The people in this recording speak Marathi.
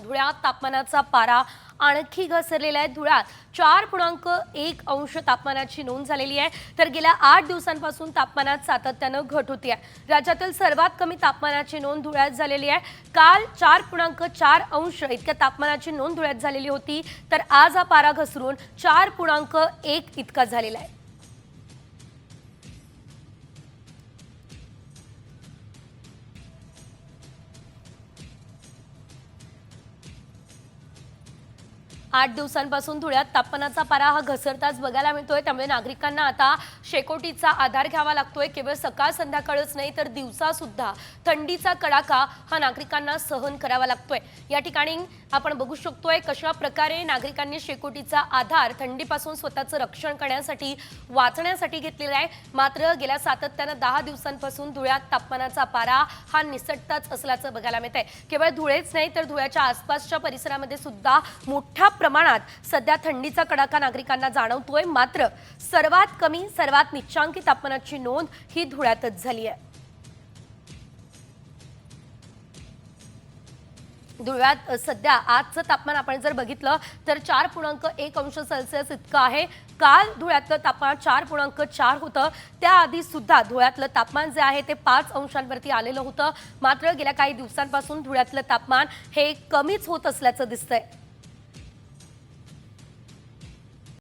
धुळ्यात तापमानाचा पारा आणखी घसरलेला आहे। धुळ्यात 4.1 अंश तापमानाची नोंद झालेली आहे, तर गेल्या 8 दिवसांपासून तापमानात सातत्याने घट होती आहे। राज्यातील सर्वात कमी तापमानाची नोंद धुळ्यात झालेली आहे। काल 4.4 अंश इतक्या तापमानाची नोंद धुळ्यात झालेली होती, तर आज हा पारा घसरून 4.1 इतका झालेला आहे। आठ दिवसांपासून धुळ्यात तापमानाचा पारा हा घसरताच बघायला मिळतोय, त्यामुळे नागरिकांना आता शेकोटीचा आधार घ्यावा लागतोय। केवळ सकाळ संध्याकाळच नाही तर दिवसा सुद्धा थंडीचा कडाका हा नागरिकांना सहन करावा लागतोय। या ठिकाणी आपण बघू शकतोय कशा प्रकारे नागरिकांनी शेकोटीचा आधार थंडीपासून स्वतःचं रक्षण करण्यासाठी वाचण्यासाठी घेतलेला आहे। मात्र गेल्या सातत्याने 10 दिवसांपासून धुळ्यात तापमानाचा पारा हा निसटताच असल्याचं बघायला मिळतंय। केवळ धुळेच नाही तर धुळ्याच्या आसपासच्या परिसरामध्ये सुद्धा मोठ्या प्रमाणात सध्या थंडीचा कडाका नागरिकांना जाणवतोय। मात्र सर्वात कमी सर्वात निच्चांकी तापमानाची नोंद ही धुळ्यातच झाली आहे। धुळ्यात सध्या आजचं तापमान आपण जर बघितलं तर 4.1 अंश सेल्सिअस इतकं आहे। काल धुळ्यातलं तापमान 4.4 होतं, त्याआधी सुद्धा धुळ्यातलं तापमान जे आहे ते 5 अंशांवरती आलेलं होतं। मात्र गेल्या काही दिवसांपासून धुळ्यातलं तापमान हे कमीच होत असल्याचं दिसतंय।